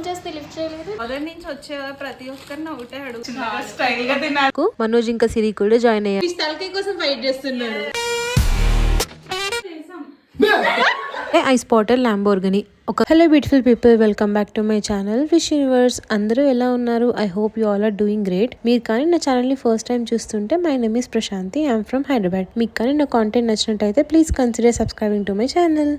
Phone చేస్తే lift చేయలేదు. Other నుంచి వచ్చే ప్రతి ఒక్కరిని ఒకటే అడుగు. స్టైల్ గా తిన్నారు. మనోజ్ ఇంకా సిరి కూడా జాయిన్ అయ్యారు. తలకాయ కోసం ఫైట్ చేస్తున్నారు. I spotted Lamborghini. Hello beautiful people, welcome back to my channel Wish Universe. అందరూ ఎలా ఉన్నారు? I hope you all are doing great. మీరు కానీ నా ఛానల్ని ఫస్ట్ టైం చూస్తుంటే my name is Prashanti, I'm from Hyderabad. మీకు కానీ నా కాంటెంట్ నచ్చినట్టయితే please consider subscribing to my channel.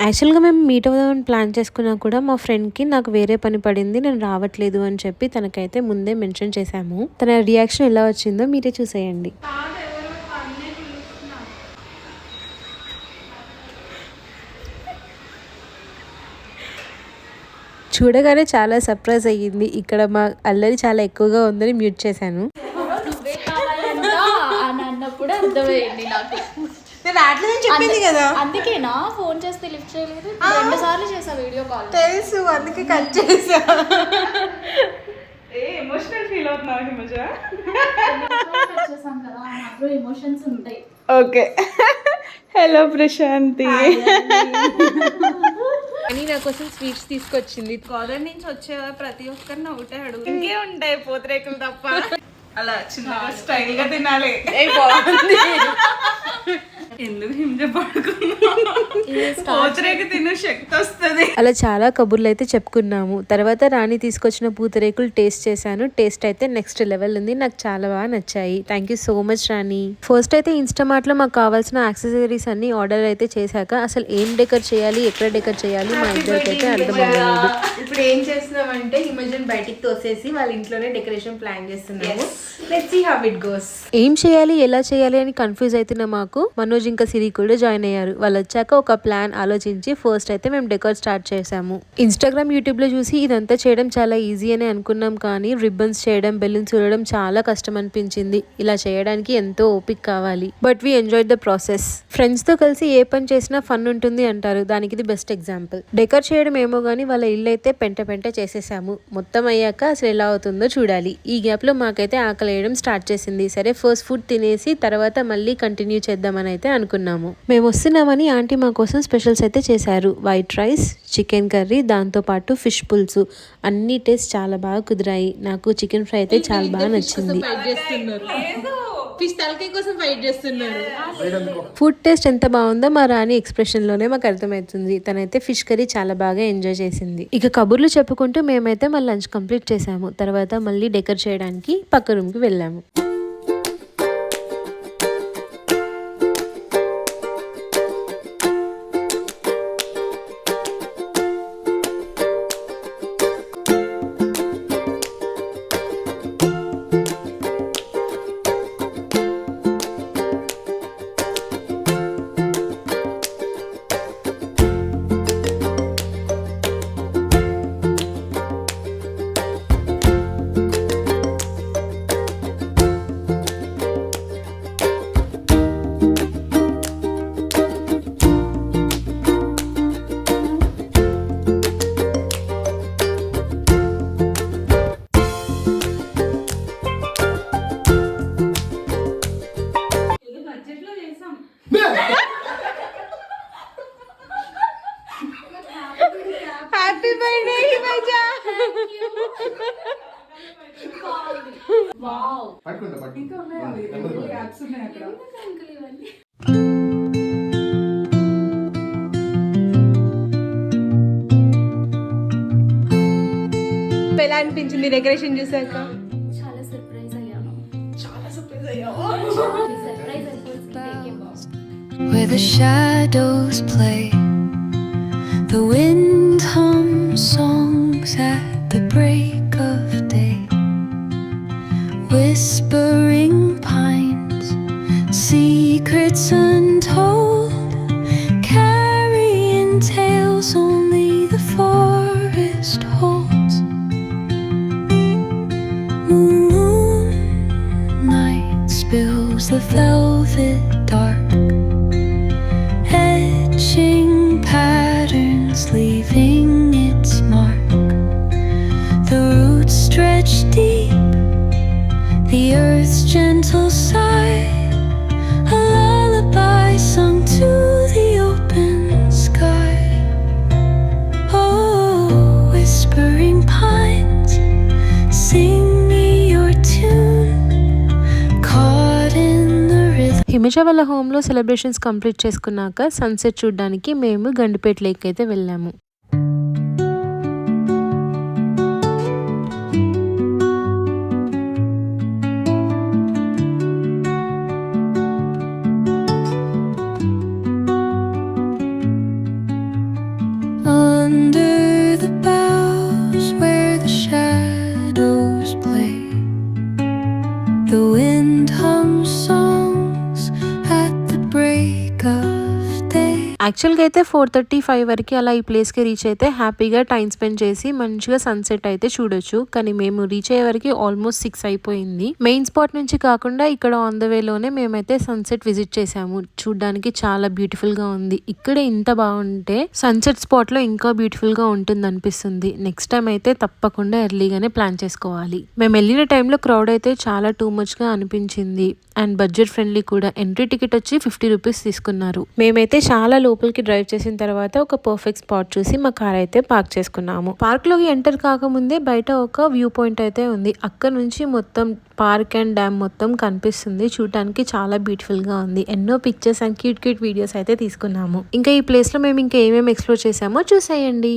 యాక్చువల్గా మేము మీట్ అవుదామని ప్లాన్ చేసుకున్నా కూడా మా ఫ్రెండ్కి నాకు వేరే పని పడింది, నేను రావట్లేదు అని చెప్పి తనకైతే ముందే మెన్షన్ చేశాము. తన రియాక్షన్ ఎలా వచ్చిందో మీరే చూసేయండి. చూడగానే చాలా సర్ప్రైజ్ అయ్యింది. ఇక్కడ మా అల్లరి చాలా ఎక్కువగా ఉందని మ్యూట్ చేశాను. అన్నప్పుడు అర్థమైంది నాకు. చెప్పింది కదా, అందుకేనా ఫోన్ చేస్తే లిఫ్ట్ చేయలేదు. 2 సార్లు చేసా వీడియో కాల్. తెలుసు, అందుకే కట్ చేసా. ఎమోషనల్ ఫీల్ అవుతున్నావు హిమజ? చేసాం కదా, నాకు ఎమోషన్స్ ఉంటాయి. ఓకే. హలో ప్రశాంతి. అని నా కోసం స్వీట్స్ తీసుకొచ్చింది. గోదావరి నుంచి వచ్చే ప్రతి ఒక్కరిని ఒకటే అడుగు. ఇంకే ఉంటాయి పూతరేకులు తప్ప. అలా చిన్నగా స్టైల్ గా తినాలి. ఎందుకు హింజ పూతరేకు తిను, శక్తి వస్తుంది. అలా చాలా కబుర్లు అయితే చెప్పుకున్నాము. తర్వాత రాణి తీసుకొచ్చిన పూతరేకులు టేస్ట్ చేశాను. టేస్ట్ అయితే నెక్స్ట్ లెవెల్ ఉంది, నాకు చాలా బాగా నచ్చాయి. Thank you so much Rani. First అయితే ఇన్స్టామార్ట్ లో మాకు కావాల్సిన యాక్సెసరీస్ అన్ని ఆర్డర్ అయితే చేశాక అసలు ఏం డెకర్ చేయాలి, ఎక్కడ డెకర్ చేయాలి మా ఇద్దరికి అయితే అర్థమయ్యలేదు. ఇప్పుడు ఏం చేస్తున్నామంటే హిమజన్ బయటికి తోసేసి వాళ్ళ ఇంట్లోనే డెకరేషన్ ప్లాన్ చేస్తున్నాము. Let's see how it goes. ఏం చేయాలి, ఎలా చేయాలి అని కన్ఫ్యూజ్ అవుతున్న మాకు మనోజ్ ఇంకా సిరి కూడా జాయిన్ అయ్యారు. వాళ్ళు వచ్చాక ఒక ప్లాన్ ఆలోచించి ఫస్ట్ అయితే మేము డెకర్ స్టార్ట్ చేసాము. ఇన్స్టాగ్రామ్, యూట్యూబ్ లో చూసి ఇదంతా చేయడం చాలా ఈజీ అని అనుకున్నాం, కానీ రిబ్బన్స్ చేయడం, బెలూన్స్ చూడడం చాలా కష్టం అనిపించింది. ఇలా చేయడానికి ఎంతో ఓపిక కావాలి. But we enjoy the process. Friends తో కలిసి ఏ పని చేసినా ఫన్ ఉంటుంది అంటారు, దానికి ఇది బెస్ట్ ఎగ్జాంపుల్. డెకర్ చేయడం ఏమో గానీ వాళ్ళ ఇల్లు అయితే పెంట చేసేసాము. మొత్తం అయ్యాక అసలు ఎలా అవుతుందో చూడాలి. ఈ గ్యాప్ లో మాకైతే ఆకలి వేయడం స్టార్ట్ చేసింది. సరే ఫస్ట్ ఫుడ్ తినేసి తర్వాత మళ్ళీ కంటిన్యూ చేద్దామని అయితే అనుకున్నాము. మేము వస్తున్నామని ఆంటీ మా కోసం స్పెషల్స్ అయితే చేశారు. వైట్ రైస్, చికెన్ కర్రీ, దాంతో పాటు ఫిష్ పులుసు. అన్ని టేస్ట్ చాలా బాగా కుదిరాయి. నాకు చికెన్ ఫ్రై అయితే చాలా బాగా నచ్చింది. ఫుడ్ టేస్ట్ ఎంత బాగుందో మా రాణి ఎక్స్ప్రెషన్ లోనే మాకు అర్థమవుతుంది. తనైతే ఫిష్ కర్రీ చాలా బాగా ఎంజాయ్ చేసింది. ఇక కబుర్లు చెప్పుకుంటూ మేమైతే మా లంచ్ కంప్లీట్ చేసాము. తర్వాత మళ్ళీ డెకర్ చేయడానికి పక్క రూమ్ కి వెళ్ళాము. Happy birthday Himaja. ఎలా అనిపించింది డెకరేషన్ చూసాక? చాలా సర్ప్రైజ్ అయ్యాను. Where the shadows play, the wind hums songs at the break of day. Whispering pines, secrets untold, carrying tales only the forest holds. Moonlight spills the velvet dark, etching patterns, leaving its mark. The roots stretch deep, the earth's gentle sigh Himaja వాళ్ళ హోమ్లో celebrations complete చేసుకున్నాక sunset చూడడానికి మేము Gandipet lake అయితే వెళ్ళాము. Under the boughs where the shadows play, the wind hums songs at the break of day. యాక్చువల్గా అయితే 4:35 వరకు అలా ఈ ప్లేస్కి రీచ్ అయితే హ్యాపీగా టైం స్పెండ్ చేసి మంచిగా సన్సెట్ అయితే చూడొచ్చు. కానీ మేము రీచ్ అయ్యే వరకు ఆల్మోస్ట్ 6 అయిపోయింది. మెయిన్ స్పాట్ నుంచి కాకుండా ఇక్కడ ఆన్ ద వేలోనే మేమైతే సన్సెట్ విజిట్ చేసాము. చూడడానికి చాలా బ్యూటిఫుల్ గా ఉంది. ఇక్కడే ఇంత బాగుంటే సన్సెట్ స్పాట్ లో ఇంకా బ్యూటిఫుల్ గా ఉంటుంది అనిపిస్తుంది. నెక్స్ట్ టైం అయితే తప్పకుండా ఎర్లీగానే ప్లాన్ చేసుకోవాలి. మేము వెళ్ళిన టైంలో క్రౌడ్ అయితే చాలా టూ మచ్ గా అనిపించింది. అండ్ బడ్జెట్ ఫ్రెండ్లీ కూడా. ఎంట్రీ టికెట్ వచ్చి 50 రూపీస్ తీసుకున్నారు. మేమైతే చాలా లోపలికి డ్రైవ్ చేసిన తర్వాత ఒక పర్ఫెక్ట్ స్పాట్ చూసి మా కార్ అయితే పార్క్ చేసుకున్నాము. పార్క్ లోకి ఎంటర్ కాకముందే బయట ఒక వ్యూ పాయింట్ అయితే ఉంది. అక్కడ నుంచి మొత్తం పార్క్ అండ్ డ్యామ్ మొత్తం కనిపిస్తుంది. చూడటానికి చాలా బ్యూటిఫుల్ గా ఉంది. ఎన్నో పిక్చర్స్ అండ్ క్యూట్ వీడియోస్ అయితే తీసుకున్నాము. ఇంకా ఈ ప్లేస్ లో మేము ఇంకా ఏమేమి ఎక్స్ప్లోర్ చేసామో చూసేయండి.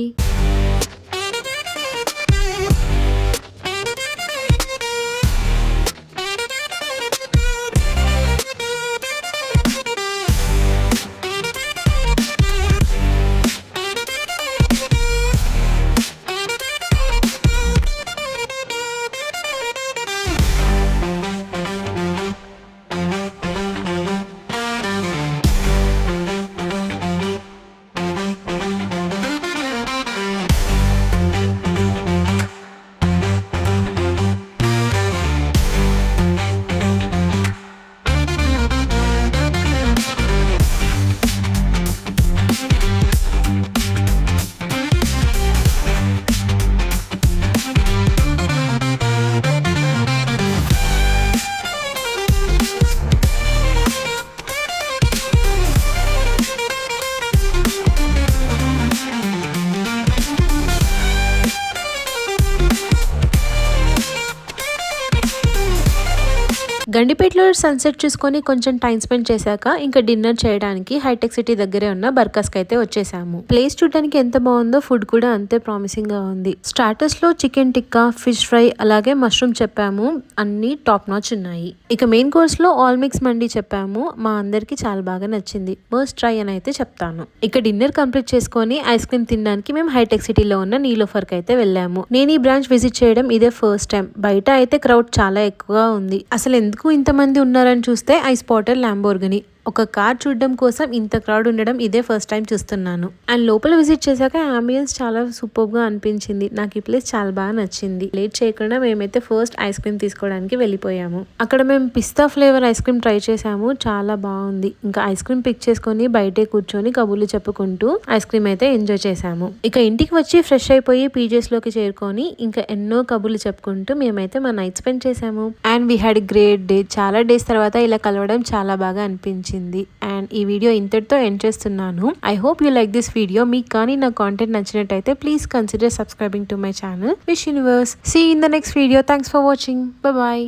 గండిపేటలో సన్సెట్ చూసుకొని కొంచెం టైం స్పెండ్ చేశాక ఇంకా డిన్నర్ చేయడానికి హైటెక్ సిటీ దగ్గరే ఉన్న బర్కస్కి అయితే వచ్చేసాము. ప్లేస్ చూడడానికి ఎంత బాగుందో ఫుడ్ కూడా అంతే ప్రామిసింగ్ గా ఉంది. స్టార్టర్స్ లో చికెన్ టిక్కా, ఫిష్ ఫ్రై, అలాగే మష్రూమ్ చెప్పాము. అన్ని టాప్ నాచ్ ఉన్నాయి. ఇక మెయిన్ కోర్స్ లో ఆల్ మిక్స్ మండి చెప్పాము. మా అందరికి చాలా బాగా నచ్చింది. మస్ట్ ట్రై అని అయితే చెప్తాను. ఇక డిన్నర్ కంప్లీట్ చేసుకొని ఐస్ క్రీమ్ తినడానికి మేము హైటెక్ సిటీలో ఉన్న నీలోఫర్ కి అయితే వెళ్ళాము. నేను ఈ బ్రాంచ్ విజిట్ చేయడం ఇదే ఫస్ట్ టైం. బయట అయితే క్రౌడ్ చాలా ఎక్కువగా ఉంది. అసలు ఎందుకు ఇంతమంది ఉన్నారని చూస్తే ఐ స్పాటెడ్ ల్యాంబోర్గిని. ఒక కార్ చూడడం కోసం ఇంత క్రౌడ్ ఉండడం ఇదే ఫస్ట్ టైం చూస్తున్నాను. అండ్ లోపల విజిట్ చేశాక అంబియన్స్ చాలా సూపర్ గా అనిపించింది. నాకు ఈ ప్లేస్ చాలా బాగా నచ్చింది. లేట్ చేయకుండా మేమైతే ఫస్ట్ ఐస్ క్రీమ్ తీసుకోవడానికి వెళ్ళిపోయాము. అక్కడ మేము పిస్తా ఫ్లేవర్ ఐస్ క్రీమ్ ట్రై చేసాము. చాలా బాగుంది. ఇంకా ఐస్ క్రీమ్ పిక్ చేసుకొని బయటే కూర్చొని కబుర్లు చెప్పుకుంటూ ఐస్ క్రీమ్ అయితే ఎంజాయ్ చేసాము. ఇక ఇంటికి వచ్చి ఫ్రెష్ అయిపోయి పీజెస్ లోకి చేరుకొని ఇంకా ఎన్నో కబుర్లు చెప్పుకుంటూ మేమైతే మా నైట్ స్పెండ్ చేసాము. And we had great day. చాలా డేస్ తర్వాత ఇలా కలవడం చాలా బాగా అనిపించింది. అండ్ ఈ వీడియో ఇంతటితో ఎండ్ చేస్తున్నాను. I hope you like this video. మీకు కానీ నా కాంటెంట్ నచ్చినట్టయితే please consider subscribing to my channel Wish Universe. See in the next video. Thanks for watching. Bye.